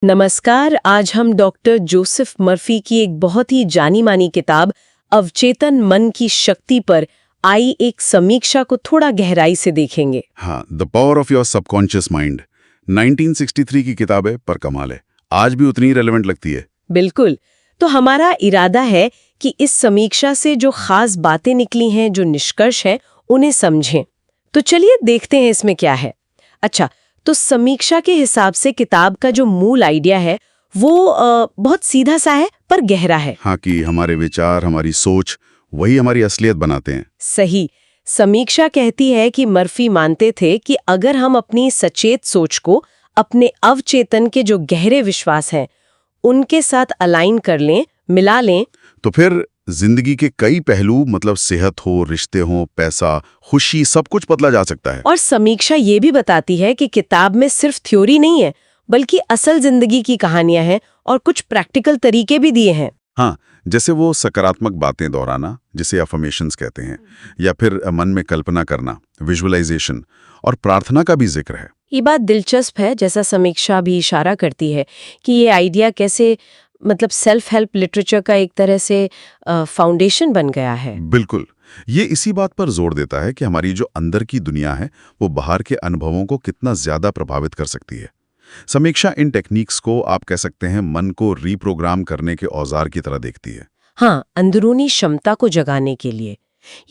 नमस्कार। आज हम डॉक्टर जोसेफ मर्फी की एक बहुत ही जानी मानी किताब अवचेतन मन की शक्ति पर आई एक समीक्षा को थोड़ा गहराई से देखेंगे। हाँ, the power of your subconscious mind 1963 की किताब है, पर कमाल है, आज भी उतनी ही रेलेवेंट लगती है। बिल्कुल। तो हमारा इरादा है कि इस समीक्षा से जो खास बातें निकली हैं, जो निष्कर्ष हैं, उन्हें समझें। तो चलिए देखते हैं इसमें क्या है। अच्छा, तो समीक्षा के हिसाब से किताब का जो मूल आइडिया है वो बहुत सीधा सा है पर गहरा है। हाँ, कि हमारे विचार, हमारी सोच वही हमारी असलियत बनाते हैं। सही। समीक्षा कहती है कि मर्फी मानते थे कि अगर हम अपनी सचेत सोच को अपने अवचेतन के जो गहरे विश्वास हैं उनके साथ अलाइन कर लें, मिला लें, तो फिर जिंदगी के कई पहलू, मतलब सेहत हो, रिश्ते हो, पैसा, खुशी, सब कुछ बदला जा सकता है। और समीक्षा ये भी बताती है कि किताब में सिर्फ थ्योरी नहीं है बल्कि असल जिंदगी की कहानियां हैं और कुछ प्रैक्टिकल तरीके भी दिए हैं। हाँ, जैसे वो सकारात्मक बातें दोहराना, जिसे अफर्मेशंस कहते हैं, या फिर मन में कल्पना करना, विजुअलाइजेशन, और प्रार्थना का भी जिक्र है। ये बात दिलचस्प है, जैसा समीक्षा भी इशारा करती है कि ये आइडिया कैसे मतलब सेल्फ हेल्प लिटरेचर का एक तरह से फाउंडेशन बन गया है। बिल्कुल, ये इसी बात पर जोर देता है कि हमारी जो अंदर की दुनिया है वो बाहर के अनुभवों को कितना ज्यादा प्रभावित कर सकती है। समीक्षा इन टेक्निक्स को, आप कह सकते हैं, मन को रीप्रोग्राम करने के औजार की तरह देखती है। हाँ, अंदरूनी क्षमता को जगाने के लिए।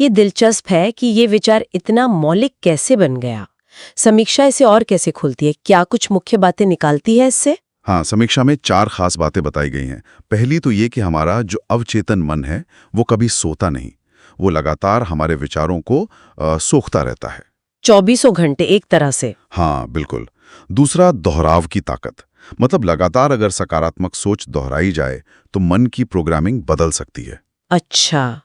ये दिलचस्प है कि ये विचार इतना मौलिक कैसे बन गया। समीक्षा इसे और कैसे खोलती है? क्या कुछ मुख्य बातें निकालती है इससे? हाँ, समीक्षा में 4 खास बातें बताई गई हैं। पहली तो ये कि हमारा जो अवचेतन मन है वो कभी सोता नहीं, वो लगातार हमारे विचारों को सोखता रहता है। 24 घंटे एक तरह से। हाँ, बिल्कुल। दूसरा, दोहराव की ताकत, मतलब लगातार अगर सकारात्मक सोच दोहराई जाए तो मन की प्रोग्रामिंग बदल सकती है। अच्छा,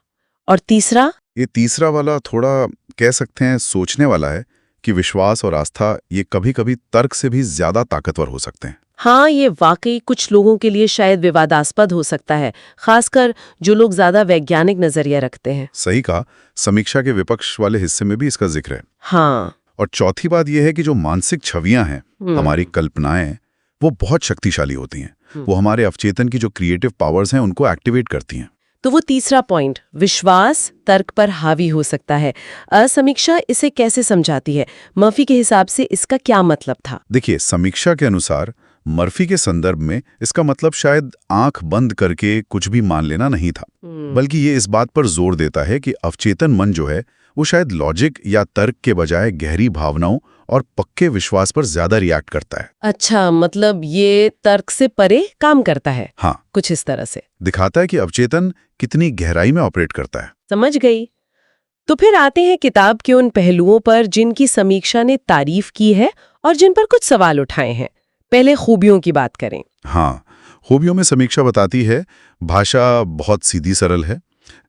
और तीसरा? ये तीसरा वाला थोड़ा, कह सकते हैं, सोचने वाला है कि विश्वास और आस्था ये कभी-कभी तर्क से भी ज्यादा ताकतवर हो सकते हैं। हाँ, ये वाकई कुछ लोगों के लिए शायद विवादास्पद हो सकता है, खासकर जो लोग ज्यादा वैज्ञानिक नजरिया रखते हैं। सही कहा, समीक्षा के विपक्ष वाले हिस्से में भी इसका जिक्र है। हाँ। और चौथी बात यह है कि जो मानसिक छवियां हैं, हमारी कल्पनाएं, वो बहुत शक्तिशाली होती हैं। वो हमारे अवचेतन की जो क्रिएटिव पावर्स हैं उनको एक्टिवेट करती हैं। तो वो तीसरा पॉइंट, विश्वास तर्क पर हावी हो सकता है। समीक्षा इसे कैसे समझाती है? मर्फी के हिसाब से इसका क्या मतलब था? देखिए, समीक्षा के अनुसार मर्फी के संदर्भ में इसका मतलब शायद आंख बंद करके कुछ भी मान लेना नहीं था, बल्कि ये इस बात पर जोर देता है कि अवचेतन मन जो है वो शायद लॉजिक या तर्क के बजाय गहरी भावनाओं और पक्के विश्वास पर ज्यादा रिएक्ट करता है। अच्छा, मतलब ये तर्क से परे काम करता है। हाँ, कुछ इस तरह से दिखाता है कि अवचेतन कितनी गहराई में ऑपरेट करता है। समझ गई। तो फिर आते हैं किताब के उन पहलुओं पर जिनकी समीक्षा ने तारीफ की है और जिन पर कुछ सवाल उठाए हैं। पहले खूबियों की बात करें। हाँ, खूबियों में समीक्षा बताती है, भाषा बहुत सीधी सरल है,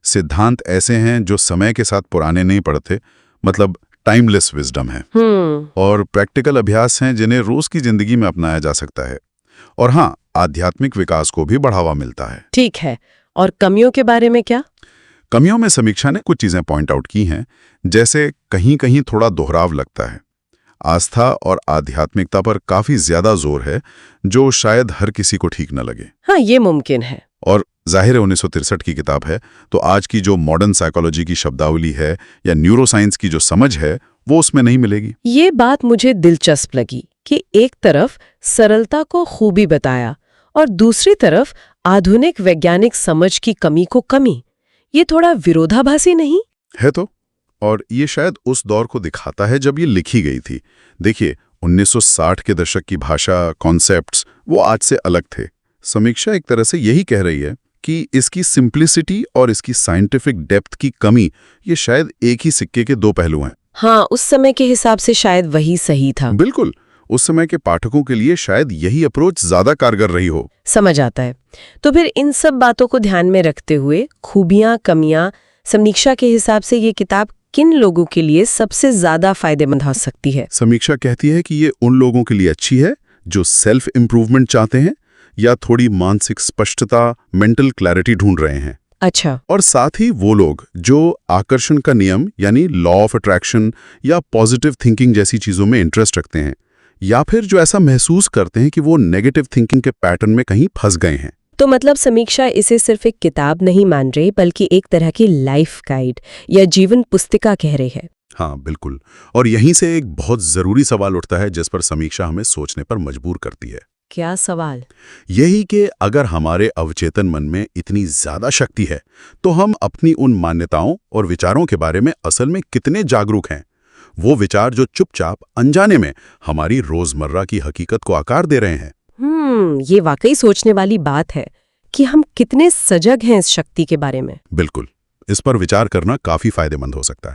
सिद्धांत ऐसे हैं जो समय के साथ पुराने नहीं पड़ते, मतलब टाइमलेस विजडम है, और प्रैक्टिकल अभ्यास हैं जिन्हें रोज की जिंदगी में अपनाया जा सकता है। और हाँ, आध्यात्मिक विकास को भी बढ़ावा मिलता है। ठीक है, और कमियों के बारे में क्या? कमियों में समीक्षा ने कुछ चीजें पॉइंट आउट की हैं, जैसे कहीं कहीं थोड़ा दोहराव लगता है, आस्था और आध्यात्मिकता पर काफी ज्यादा जोर है, जो शायद हर किसी को ठीक न लगे। हाँ, ये मुमकिन है। और जाहिर है 1963 की किताब है, तो आज की जो मॉडर्न साइकोलॉजी की शब्दावली है या न्यूरोसाइंस की जो समझ है वो उसमें नहीं मिलेगी। ये बात मुझे दिलचस्प लगी कि एक तरफ सरलता को खूबी बताया और दूसरी तरफ आधुनिक वैज्ञानिक समझ की कमी को कमी। ये थोड़ा विरोधाभासी नहीं है? तो और ये शायद उस दौर को दिखाता है जब ये लिखी गई थी। देखिए, 1960 के दशक की भाषा, कॉन्सेप्ट्स वो आज से अलग थे। समीक्षा एक तरह से यही कह रही है कि इसकी सिंप्लिसिटी और इसकी साइंटिफिक डेप्थ की कमी, ये शायद एक ही सिक्के के दो पहलू हैं। हाँ, उस समय के हिसाब से शायद वही सही था। बिल्कुल, उस समय के पाठकों के लिए शायद यही अप्रोच ज्यादा कारगर रही हो। समझ आता है। तो फिर इन सब बातों को ध्यान में रखते हुए खूबियां, कमियां, समीक्षा के हिसाब से ये किताब किन लोगों के लिए सबसे ज्यादा फायदेमंद हो सकती है? समीक्षा कहती है कि ये उन लोगों के लिए अच्छी है जो सेल्फ इम्प्रूवमेंट चाहते हैं या थोड़ी मानसिक स्पष्टता, मेंटल क्लैरिटी ढूंढ रहे हैं। अच्छा। और साथ ही वो लोग जो आकर्षण का नियम यानी लॉ ऑफ अट्रैक्शन या पॉजिटिव थिंकिंग जैसी चीजों में इंटरेस्ट रखते हैं, या फिर जो ऐसा महसूस करते हैं कि वो नेगेटिव थिंकिंग के पैटर्न में कहीं फंस गए हैं। तो मतलब समीक्षा इसे सिर्फ एक किताब नहीं मान रही, बल्कि एक तरह की लाइफ गाइड या जीवन पुस्तिका कह रही है। हाँ, बिल्कुल। और यहीं से एक बहुत ज़रूरी सवाल उठता है जिस पर समीक्षा हमें सोचने पर मजबूर करती है। क्या सवाल? यही कि अगर हमारे अवचेतन मन में इतनी ज़्यादा शक्ति है, तो हम अपनी उन मान्यताओं और विचारों के बारे में असल में कितने जागरूक हैं? वो विचार जो चुपचाप अनजाने में हमारी रोज़मर्रा की हकीकत को आकार दे रहे हैं। ये वाकई सोचने वाली बात है कि हम कितने सजग हैं इस शक्ति के बारे में। बिल्कुल। इस पर विचार करना काफ़ी फायदेमंद हो सकता है।